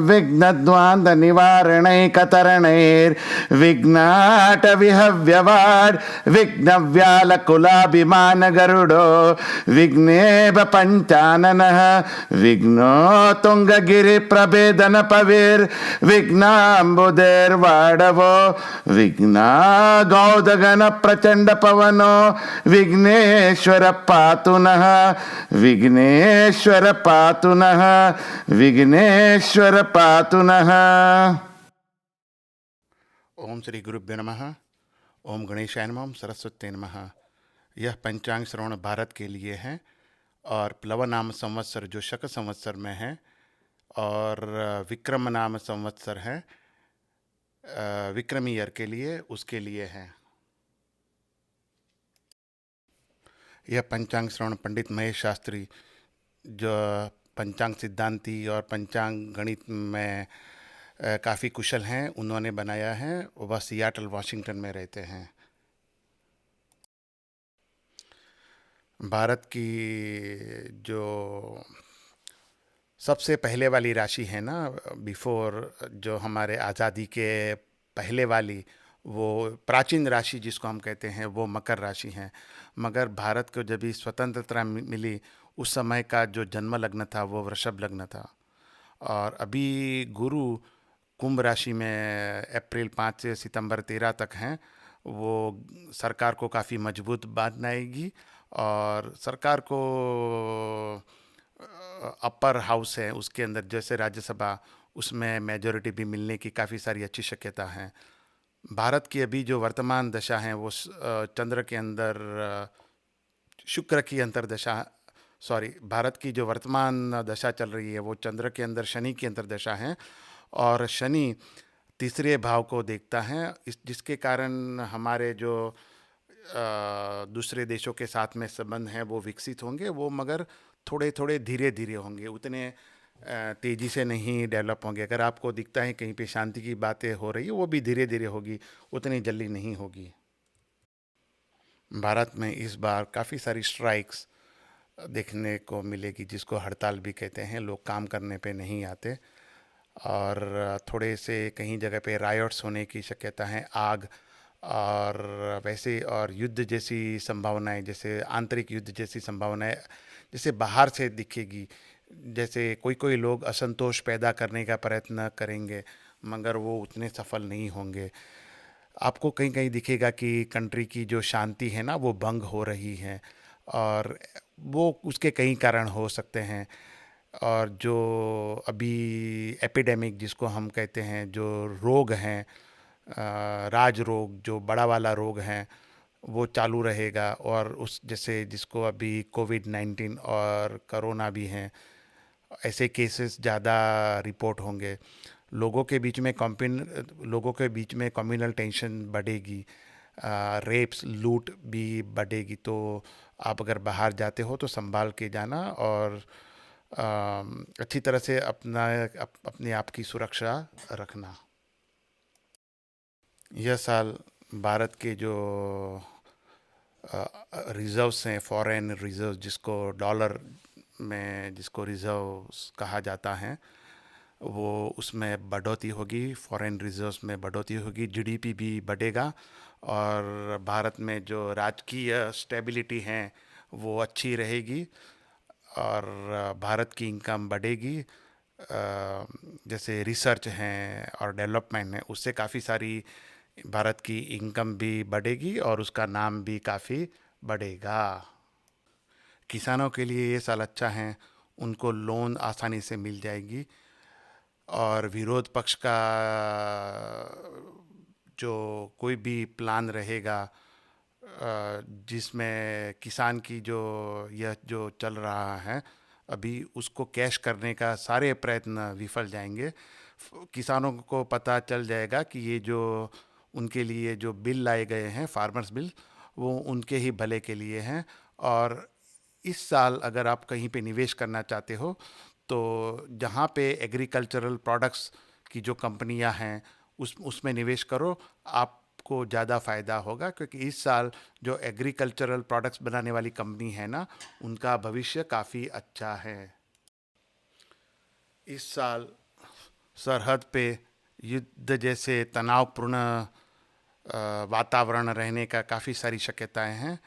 विघ्नद्वान्त निवारणैकतरणैर्विघ्नाट विहव्यवाड विघ्नव्यालकुलाभिमान गरुडो विघ्नेभ पंचाननः विघ्नो तुंगगिरि प्रभेदन पविर विघ्नाम्बुदेर्वाडवो विघ्ना गौदगन प्रचंड पवनो विघ्नेश्वर पातु नः विघ्नेश्वर पातु नः विघ्नेश्वर पातु नः। ओम श्री गुरुभ्यो नमः। ओम गणेशाय नमः। ओम सरस्वती नमः। यह पंचांग श्रवण भारत के लिए है और प्लव नाम संवत्सर जो शक संवत्सर में है और विक्रम नाम संवत्सर है विक्रमी ईयर के लिए, उसके लिए है। यह पंचांग श्रवण पंडित महेश शास्त्री जो पंचांग सिद्धांती और पंचांग गणित में काफ़ी कुशल हैं, उन्होंने बनाया है। वह सियाटल वाशिंगटन में रहते हैं। भारत की जो सबसे पहले वाली राशि है ना, बिफोर जो हमारे आज़ादी के पहले वाली, वो प्राचीन राशि जिसको हम कहते हैं, वो मकर राशि है। मगर भारत को जब भी स्वतंत्रता मिली उस समय का जो जन्म लग्न था वो वृषभ लग्न था। और अभी गुरु कुंभ राशि में अप्रैल 5 से सितंबर 13 तक हैं। वो सरकार को काफ़ी मजबूत बनाएगी और सरकार को अपर हाउस है उसके अंदर जैसे राज्यसभा, उसमें मेजॉरिटी भी मिलने की काफ़ी सारी अच्छी शक्यता है। भारत की अभी जो वर्तमान दशा है वो चंद्र के अंदर शुक्र की अंतर्दशा, सॉरी, भारत की जो वर्तमान दशा चल रही है वो चंद्र के अंदर शनि की अंतर्दशा है और शनि तीसरे भाव को देखता है, जिसके कारण हमारे जो दूसरे देशों के साथ में संबंध हैं वो विकसित होंगे। वो मगर थोड़े थोड़े धीरे धीरे होंगे, उतने तेज़ी से नहीं डेवलप होंगे। अगर आपको दिखता है कहीं पे शांति की बातें हो रही है, वो भी धीरे धीरे होगी, उतनी जल्दी नहीं होगी। भारत में इस बार काफ़ी सारी स्ट्राइक्स देखने को मिलेगी, जिसको हड़ताल भी कहते हैं। लोग काम करने पे नहीं आते और थोड़े से कहीं जगह पे रायोट्स होने की शक्यता है, आग और वैसे और युद्ध जैसी संभावनाएं, जैसे आंतरिक युद्ध जैसी संभावनाएं जैसे बाहर से दिखेगी। जैसे कोई कोई लोग असंतोष पैदा करने का प्रयत्न करेंगे मगर वो उतने सफल नहीं होंगे। आपको कहीं कहीं दिखेगा कि कंट्री की जो शांति है ना वो भंग हो रही है और वो उसके कई कारण हो सकते हैं। और जो अभी एपिडेमिक जिसको हम कहते हैं, जो रोग हैं, राज रोग, जो बड़ा वाला रोग हैं, वो चालू रहेगा। और उस जैसे जिसको अभी कोविड-19 और कोरोना भी हैं, ऐसे केसेस ज़्यादा रिपोर्ट होंगे। लोगों के बीच में कम्युनल टेंशन बढ़ेगी, रेप्स, लूट भी बढ़ेगी। तो आप अगर बाहर जाते हो तो संभाल के जाना और अच्छी तरह से अपने आप की सुरक्षा रखना। यह साल भारत के जो रिजर्व्स हैं, फॉरेन रिजर्व जिसको डॉलर में जिसको रिजर्व्स कहा जाता है, वो उसमें बढ़ोतरी होगी, फॉरेन रिजर्व्स में बढ़ोतरी होगी, जीडीपी भी बढ़ेगा और भारत में जो राजकीय स्टेबिलिटी है वो अच्छी रहेगी और भारत की इनकम बढ़ेगी। जैसे रिसर्च है और डेवलपमेंट है, उससे काफ़ी सारी भारत की इनकम भी बढ़ेगी और उसका नाम भी काफ़ी बढ़ेगा। किसानों के लिए ये साल अच्छा है, उनको लोन आसानी से मिल जाएगी और विरोध पक्ष का जो कोई भी प्लान रहेगा जिसमें किसान की जो यह जो चल रहा है अभी, उसको कैश करने का सारे प्रयत्न विफल जाएंगे। किसानों को पता चल जाएगा कि ये जो उनके लिए जो बिल लाए गए हैं, फार्मर्स बिल, वो उनके ही भले के लिए हैं। और इस साल अगर आप कहीं पे निवेश करना चाहते हो तो जहाँ पे एग्रीकल्चरल प्रोडक्ट्स की जो कंपनियां हैं उसमें निवेश करो, आपको ज़्यादा फ़ायदा होगा। क्योंकि इस साल जो एग्रीकल्चरल प्रोडक्ट्स बनाने वाली कंपनी है ना, उनका भविष्य काफ़ी अच्छा है। इस साल सरहद पे युद्ध जैसे तनावपूर्ण वातावरण रहने का काफ़ी सारी शक्यताएं हैं।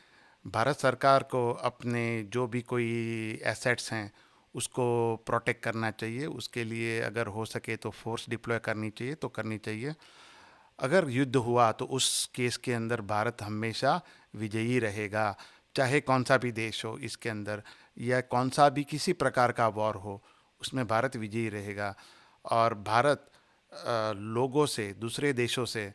भारत सरकार को अपने जो भी कोई एसेट्स हैं उसको प्रोटेक्ट करना चाहिए। उसके लिए अगर हो सके तो फोर्स डिप्लॉय करनी चाहिए तो करनी चाहिए। अगर युद्ध हुआ तो उस केस के अंदर भारत हमेशा विजयी रहेगा, चाहे कौन सा भी देश हो इसके अंदर, या कौन सा भी किसी प्रकार का वॉर हो, उसमें भारत विजयी रहेगा। और भारत लोगों से, दूसरे देशों से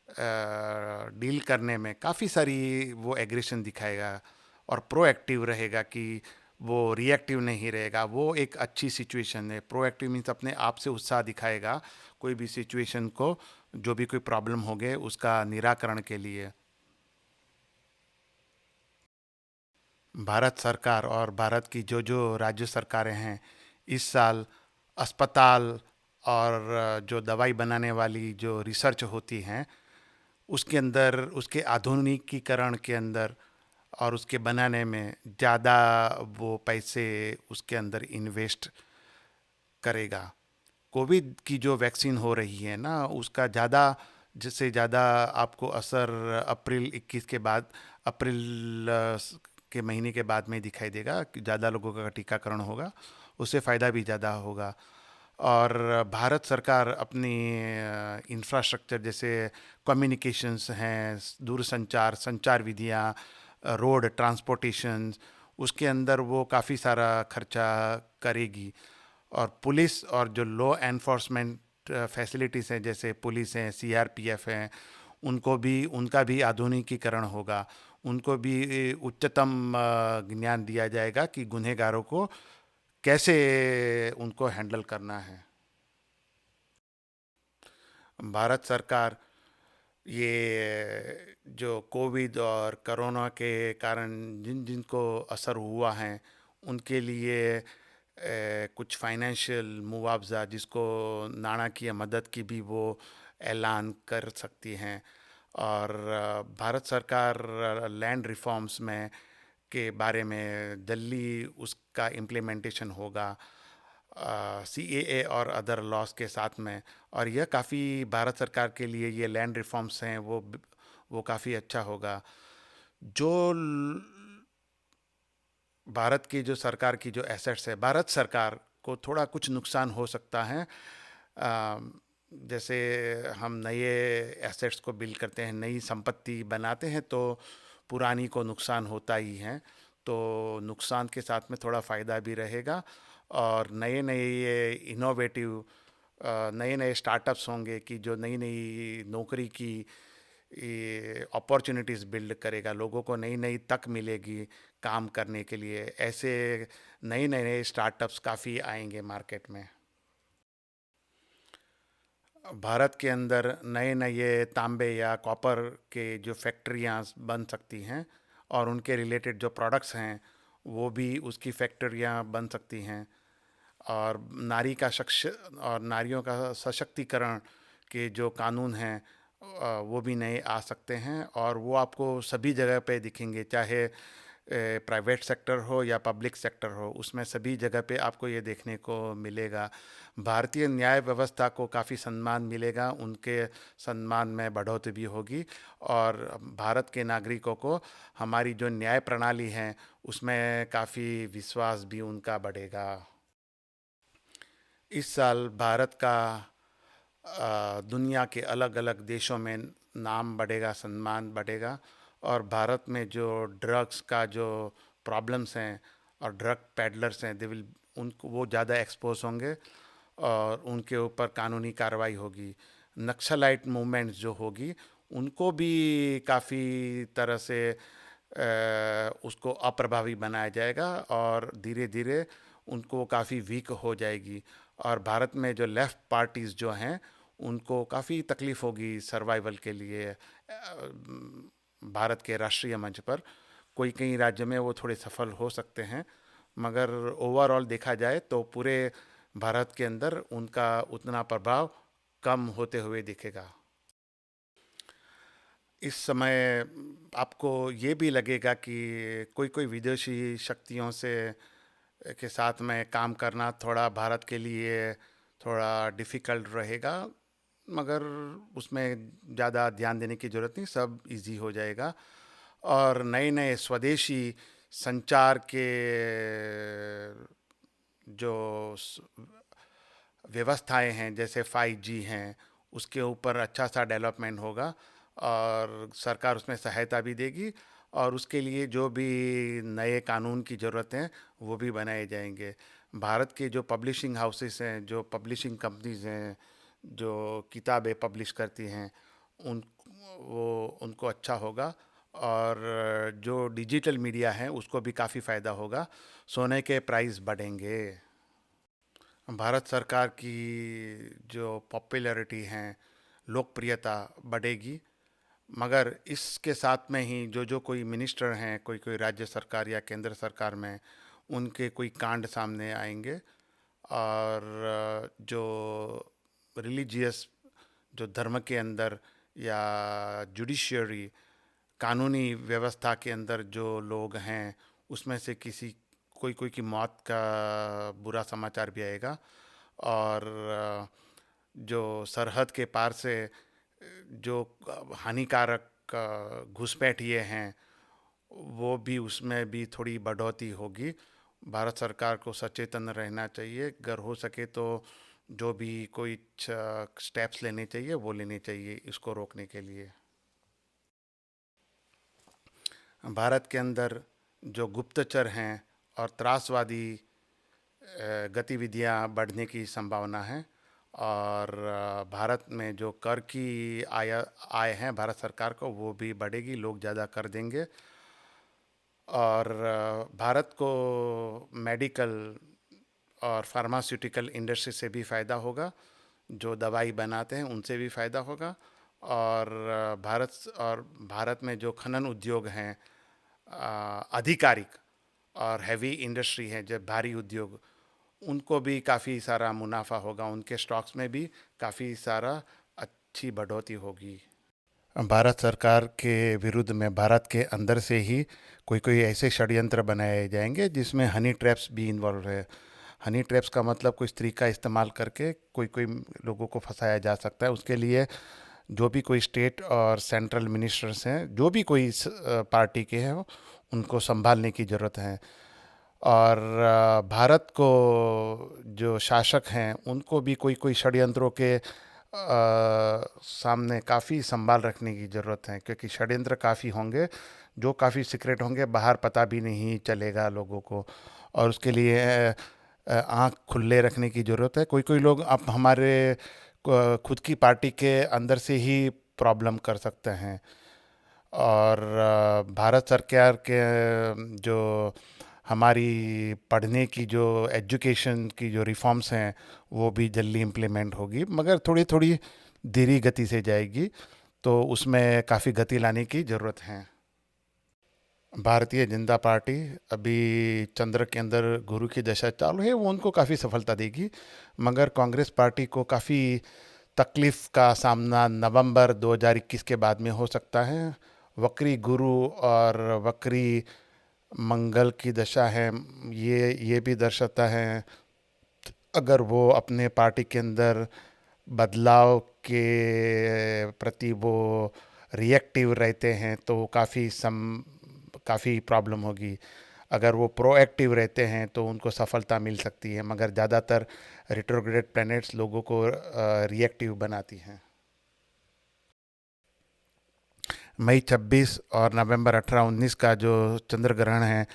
डील करने में काफ़ी सारी वो एग्रेशन दिखाएगा और प्रोएक्टिव रहेगा, कि वो रिएक्टिव नहीं रहेगा। वो एक अच्छी सिचुएशन है। प्रोएक्टिव मीन्स अपने आप से उत्साह दिखाएगा कोई भी सिचुएशन को, जो भी कोई प्रॉब्लम हो गए उसका निराकरण के लिए। भारत सरकार और भारत की जो जो राज्य सरकारें हैं इस साल अस्पताल और जो दवाई बनाने वाली जो रिसर्च होती हैं उसके अंदर, उसके आधुनिकीकरण के अंदर और उसके बनाने में ज़्यादा वो पैसे उसके अंदर इन्वेस्ट करेगा। कोविड की जो वैक्सीन हो रही है ना, उसका ज़्यादा, जिससे ज़्यादा आपको असर अप्रैल 21 के बाद, अप्रैल के महीने के बाद में दिखाई देगा कि ज़्यादा लोगों का टीकाकरण होगा, उससे फ़ायदा भी ज़्यादा होगा। और भारत सरकार अपनी इंफ्रास्ट्रक्चर जैसे कम्युनिकेशंस हैं, दूरसंचार, संचार विधियाँ, रोड ट्रांसपोर्टेशन, उसके अंदर वो काफ़ी सारा खर्चा करेगी। और पुलिस और जो लॉ एनफोर्समेंट फैसिलिटीज़ हैं जैसे पुलिस हैं, सीआरपीएफ हैं, उनको भी, उनका भी आधुनिकीकरण होगा। उनको भी उच्चतम ज्ञान दिया जाएगा कि गुनहगारों को कैसे उनको हैंडल करना है। भारत सरकार ये जो कोविड और कोरोना के कारण जिन जिनको असर हुआ है उनके लिए कुछ फाइनेंशियल मुआवजा, जिसको नाણાકીય मदद की भी वो ऐलान कर सकती हैं। और भारत सरकार लैंड रिफॉर्म्स में के बारे में जल्दी उसका इम्प्लीमेंटेशन होगा, सीएए और अदर लॉज के साथ में। और यह काफ़ी भारत सरकार के लिए, ये लैंड रिफॉर्म्स हैं वो काफ़ी अच्छा होगा। जो भारत की जो सरकार की जो एसेट्स है, भारत सरकार को थोड़ा कुछ नुकसान हो सकता है। जैसे हम नए एसेट्स को बिल्ड करते हैं, नई संपत्ति बनाते हैं, तो पुरानी को नुकसान होता ही है। तो नुकसान के साथ में थोड़ा फ़ायदा भी रहेगा। और नए नए ये इनोवेटिव नए नए स्टार्टअप्स होंगे कि जो नई नई नौकरी की अपॉर्चुनिटीज़ बिल्ड करेगा, लोगों को नई नई तक मिलेगी काम करने के लिए। ऐसे नए नए स्टार्टअप्स काफ़ी आएंगे मार्केट में। भारत के अंदर नए नए तांबे या कॉपर के जो फैक्ट्रियाँ बन सकती हैं और उनके रिलेटेड जो प्रोडक्ट्स हैं वो भी उसकी फैक्ट्रियाँ बन सकती हैं। और नारी का शख्स और नारियों का सशक्तिकरण के जो कानून हैं वो भी नए आ सकते हैं। और वो आपको सभी जगह पे दिखेंगे, चाहे प्राइवेट सेक्टर हो या पब्लिक सेक्टर हो, उसमें सभी जगह पे आपको ये देखने को मिलेगा। भारतीय न्याय व्यवस्था को काफ़ी सम्मान मिलेगा, उनके सम्मान में बढ़ोतरी भी होगी। और भारत के नागरिकों को हमारी जो न्याय प्रणाली है उसमें काफ़ी विश्वास भी उनका बढ़ेगा। इस साल भारत का दुनिया के अलग अलग देशों में नाम बढ़ेगा, सम्मान बढ़ेगा। और भारत में जो ड्रग्स का जो प्रॉब्लम्स हैं और ड्रग पैडलर्स हैं, दे विल, उनको, वो ज़्यादा एक्सपोज होंगे और उनके ऊपर कानूनी कार्रवाई होगी। नक्सलाइट मूवमेंट्स जो होगी उनको भी काफ़ी तरह से उसको अप्रभावी बनाया जाएगा और धीरे धीरे उनको काफ़ी वीक हो जाएगी। और भारत में जो लेफ़्ट पार्टीज़ जो हैं उनको काफ़ी तकलीफ़ होगी सर्वाइवल के लिए। भारत के राष्ट्रीय मंच पर कोई कई राज्य में वो थोड़े सफल हो सकते हैं, मगर ओवरऑल देखा जाए तो पूरे भारत के अंदर उनका उतना प्रभाव कम होते हुए दिखेगा। इस समय आपको ये भी लगेगा कि कोई कोई विदेशी शक्तियों से के साथ में काम करना थोड़ा भारत के लिए थोड़ा डिफ़िकल्ट रहेगा, मगर उसमें ज़्यादा ध्यान देने की ज़रूरत नहीं, सब इजी हो जाएगा। और नए नए स्वदेशी संचार के जो व्यवस्थाएं हैं, जैसे 5G हैं, उसके ऊपर अच्छा सा डेवलपमेंट होगा और सरकार उसमें सहायता भी देगी, और उसके लिए जो भी नए कानून की ज़रूरत है वो भी बनाए जाएंगे। भारत के जो पब्लिशिंग हाउसेस हैं, जो पब्लिशिंग कंपनीज हैं, जो किताबें पब्लिश करती हैं, उन वो उनको अच्छा होगा। और जो डिजिटल मीडिया है उसको भी काफ़ी फ़ायदा होगा, सोने के प्राइस बढ़ेंगे। भारत सरकार की जो पॉपुलैरिटी है, लोकप्रियता बढ़ेगी, मगर इसके साथ में ही जो जो कोई मिनिस्टर हैं, कोई कोई राज्य सरकार या केंद्र सरकार में, उनके कोई कांड सामने आएंगे, और जो रिलीजियस, जो धर्म के अंदर या जुडिशियरी, कानूनी व्यवस्था के अंदर जो लोग हैं, उसमें से किसी कोई कोई की मौत का बुरा समाचार भी आएगा। और जो सरहद के पार से जो हानिकारक घुसपैठिए हैं, वो भी, उसमें भी थोड़ी बढ़ोतरी होगी। भारत सरकार को सचेतन रहना चाहिए, अगर हो सके तो जो भी कोई स्टेप्स लेने चाहिए वो लेने चाहिए इसको रोकने के लिए। भारत के अंदर जो गुप्तचर हैं और त्रासवादी गतिविधियां बढ़ने की संभावना है, और भारत में जो कर की आय है भारत सरकार को, वो भी बढ़ेगी, लोग ज़्यादा कर देंगे। और भारत को मेडिकल और फार्मास्यूटिकल इंडस्ट्री से भी फ़ायदा होगा, जो दवाई बनाते हैं उनसे भी फ़ायदा होगा। और भारत में जो खनन उद्योग हैं, आधिकारिक और हैवी इंडस्ट्री है, जब भारी उद्योग, उनको भी काफ़ी सारा मुनाफा होगा, उनके स्टॉक्स में भी काफ़ी सारा अच्छी बढ़ोतरी होगी। भारत सरकार के विरुद्ध में भारत के अंदर से ही कोई कोई ऐसे षड्यंत्र बनाए जाएंगे जिसमें हनी ट्रैप्स भी इन्वॉल्व है। हनी ट्रैप्स का मतलब कोई स्त्री का इस्तेमाल करके कोई कोई लोगों को फंसाया जा सकता है। उसके लिए जो भी कोई स्टेट और सेंट्रल मिनिस्टर्स हैं, जो भी कोई पार्टी के हैं, उनको संभालने की ज़रूरत है। और भारत को जो शासक हैं उनको भी कोई कोई षड्यंत्रों के सामने काफ़ी संभाल रखने की ज़रूरत है, क्योंकि षड्यंत्र काफ़ी होंगे जो काफ़ी सीक्रेट होंगे, बाहर पता भी नहीं चलेगा लोगों को, और उसके लिए आँख खुले रखने की ज़रूरत है। कोई कोई लोग अब हमारे खुद की पार्टी के अंदर से ही प्रॉब्लम कर सकते हैं। और भारत सरकार के जो हमारी पढ़ने की जो एजुकेशन की जो रिफॉर्म्स हैं वो भी जल्दी इम्प्लीमेंट होगी, मगर थोड़ी थोड़ी धीरे गति से जाएगी, तो उसमें काफ़ी गति लाने की ज़रूरत है। भारतीय जनता पार्टी अभी चंद्र के अंदर गुरु की दशा चालू है, वो उनको काफ़ी सफलता देगी, मगर कांग्रेस पार्टी को काफ़ी तकलीफ़ का सामना नवंबर 2021 के बाद में हो सकता है। वक्री गुरु और वक्री मंगल की दशा है, ये भी दर्शाता है अगर वो अपने पार्टी के अंदर बदलाव के प्रति वो रिएक्टिव रहते हैं तो काफ़ी प्रॉब्लम होगी। अगर वो प्रोएक्टिव रहते हैं तो उनको सफलता मिल सकती है, मगर ज़्यादातर रिट्रोग्रेड प्लैनेट्स लोगों को रिएक्टिव बनाती हैं। मई 26 और नवंबर 18-19 का जो चंद्र ग्रहण है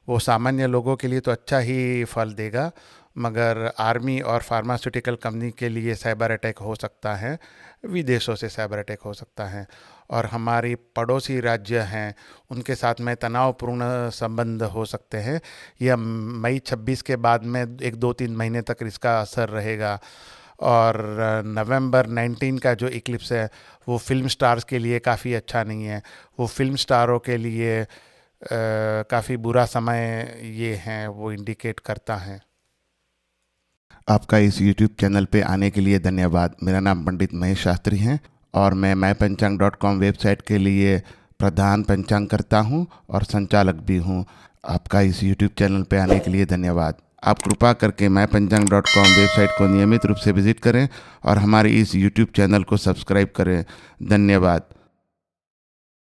वो सामान्य लोगों के लिए तो अच्छा ही फल देगा, मगर आर्मी और फार्मास्यूटिकल कंपनी के लिए साइबर अटैक हो सकता है, विदेशों से साइबर अटैक हो सकता है। और हमारी पड़ोसी राज्य हैं उनके साथ में तनावपूर्ण संबंध हो सकते हैं। यह मई 26 के बाद में 1-2-3 महीने तक इसका असर रहेगा। और नवंबर 19 का जो इक्लिप्स है वो फिल्म स्टार्स के लिए काफ़ी अच्छा नहीं है। वो फिल्म स्टारों के लिए काफ़ी बुरा समय ये है, वो इंडिकेट करता है। आपका इस YouTube चैनल पे आने के लिए धन्यवाद। मेरा नाम पंडित महेश शास्त्री है और मैं mypanchang.com वेबसाइट के लिए प्रधान पंचांग करता हूँ और संचालक भी हूँ। आपका इस YouTube चैनल पे आने के लिए धन्यवाद। आप कृपा करके mypanchang.com वेबसाइट को नियमित रूप से विजिट करें और हमारे इस YouTube चैनल को सब्सक्राइब करें। धन्यवाद।